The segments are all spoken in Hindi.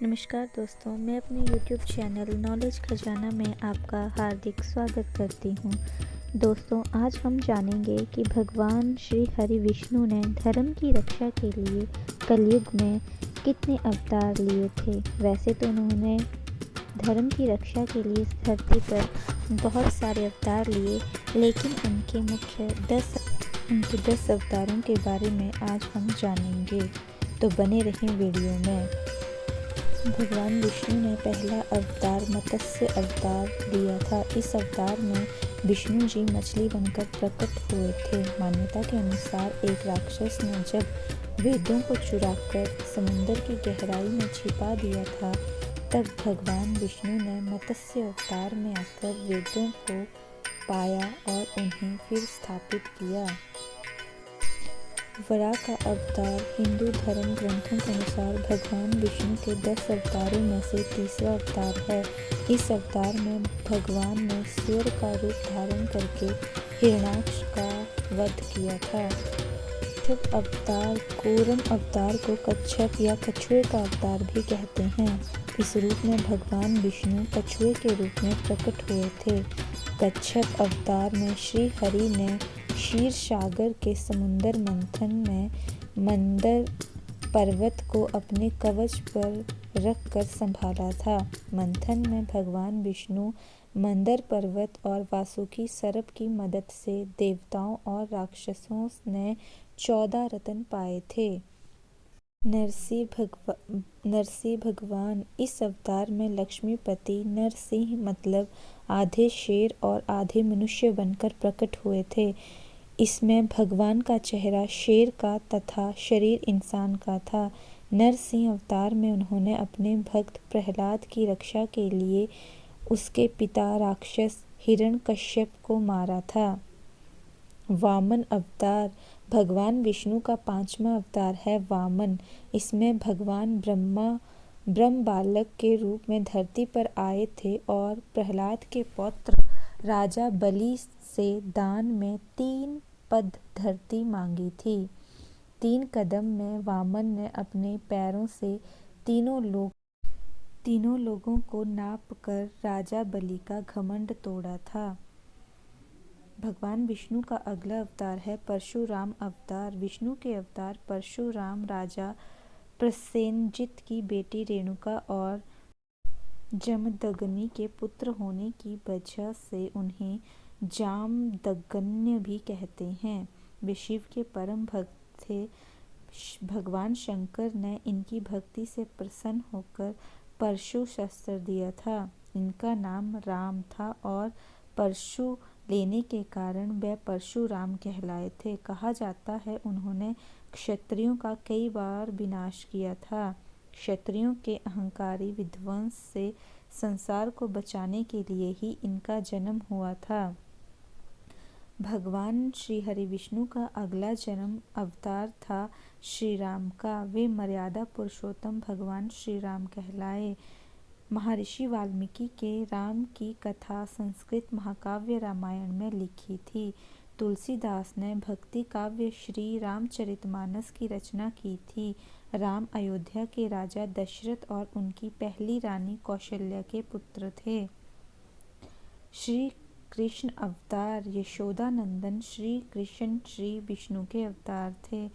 नमस्कार दोस्तों, मैं अपने YouTube चैनल नॉलेज खजाना में आपका हार्दिक स्वागत करती हूँ। दोस्तों, आज हम जानेंगे कि भगवान श्री हरि विष्णु ने धर्म की रक्षा के लिए कलयुग में कितने अवतार लिए थे। वैसे तो उन्होंने धर्म की रक्षा के लिए इस धरती पर बहुत सारे अवतार लिए, लेकिन उनके 10 अवतारों के बारे में आज हम जानेंगे, तो बने रहें वीडियो में। भगवान विष्णु ने पहला अवतार मत्स्य अवतार लिया था। इस अवतार में विष्णु जी मछली बनकर प्रकट हुए थे। मान्यता के अनुसार एक राक्षस ने जब वेदों को चुराकर समुद्र की गहराई में छिपा दिया था, तब भगवान विष्णु ने मत्स्य अवतार में आकर वेदों को पाया और उन्हें फिर स्थापित किया। वराह का अवतार हिंदू धर्म ग्रंथों के अनुसार भगवान विष्णु के 10 अवतारों में से तीसरा अवतार है। इस अवतार में भगवान ने सूर्य का रूप धारण करके हिरण्याक्ष का वध किया था। कच्छप अवतार कूर्म अवतार को कच्छप या कछुए का अवतार भी कहते हैं। इस रूप में भगवान विष्णु कछुए के रूप में प्रकट हुए थे। कच्छप अवतार में श्री हरि ने क्षीर सागर के समुद्र मंथन में मंदर पर्वत को अपने कवच पर रखकर संभाला था। मंथन में भगवान विष्णु मंदर पर्वत और वासुकी सर्प की मदद से देवताओं और राक्षसों ने 14 रत्न पाए थे। नरसिंह भगवान इस अवतार में लक्ष्मीपति नरसिंह मतलब आधे शेर और आधे मनुष्य बनकर प्रकट हुए थे। इसमें भगवान का चेहरा शेर का तथा शरीर इंसान का था। नरसिंह अवतार में उन्होंने अपने भक्त प्रहलाद की रक्षा के लिए उसके पिता राक्षस हिरण्यकश्यप को मारा था। वामन अवतार भगवान विष्णु का 5वां अवतार है वामन। इसमें भगवान ब्रह्म बालक के रूप में धरती पर आए थे और प्रहलाद के पौत्र राजा बलि से दान में 3 पद धरती मांगी थी। 3 कदम में वामन ने अपने पैरों से तीनों लोगों को नाप कर राजा बलि का घमंड तोड़ा था। भगवान विष्णु का अगला अवतार है परशुराम अवतार। विष्णु के अवतार परशुराम राजा प्रसेनजित की बेटी रेणुका और जमदग्नि के पुत्र होने की वजह से उन्हें जामदग्न्य भी कहते हैं। वे शिव के परम भक्त थे। भगवान शंकर ने इनकी भक्ति से प्रसन्न होकर परशु शस्त्र दिया था। इनका नाम राम था और परशु लेने के कारण वे परशुराम कहलाए थे। कहा जाता है उन्होंने क्षत्रियों का कई बार विनाश किया था। क्षत्रियों के अहंकारी विध्वंस से संसार को बचाने के लिए ही इनका जन्म हुआ था। भगवान श्री हरि विष्णु का अगला जन्म अवतार था श्री राम का। वे मर्यादा पुरुषोत्तम भगवान श्री राम कहलाए। महर्षि वाल्मीकि के राम की कथा संस्कृत महाकाव्य रामायण में लिखी थी। तुलसीदास ने भक्ति काव्य श्री रामचरितमानस की रचना की थी। राम अयोध्या के राजा दशरथ और उनकी पहली रानी कौशल्या के पुत्र थे। श्री कृष्ण अवतार यशोदानंदन श्री कृष्ण श्री विष्णु के अवतार थे।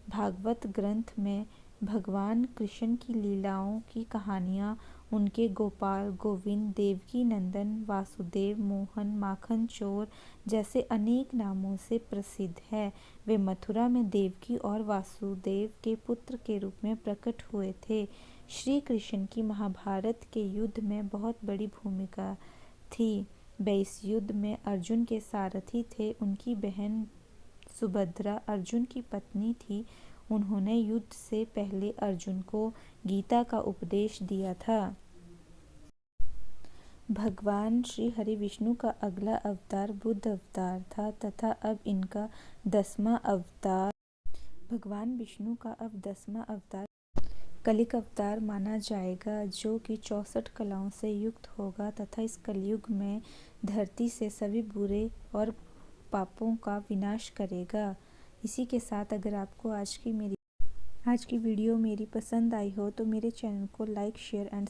भागवत ग्रंथ में भगवान कृष्ण की लीलाओं की कहानियाँ उनके गोपाल, गोविंद, देवकी नंदन, वासुदेव, मोहन, माखन चोर जैसे अनेक नामों से प्रसिद्ध है। वे मथुरा में देवकी और वासुदेव के पुत्र के रूप में प्रकट हुए थे। श्री कृष्ण की महाभारत के युद्ध में बहुत बड़ी भूमिका थी। वे इस युद्ध में अर्जुन के सारथी थे। उनकी बहन सुभद्रा अर्जुन की पत्नी थी। उन्होंने युद्ध से पहले अर्जुन को गीता का उपदेश दिया था। भगवान श्री हरि विष्णु का अगला अवतार बुद्ध अवतार था तथा अब इनका 10वां अवतार। भगवान विष्णु का अब 10वां अवतार कलिक अवतार माना जाएगा, जो कि 64 कलाओं से युक्त होगा तथा इस कलयुग में धरती से सभी बुरे और पापों का विनाश करेगा। इसी के साथ अगर आपको आज आज की वीडियो मेरी पसंद आई हो तो मेरे चैनल को लाइक शेयर एंड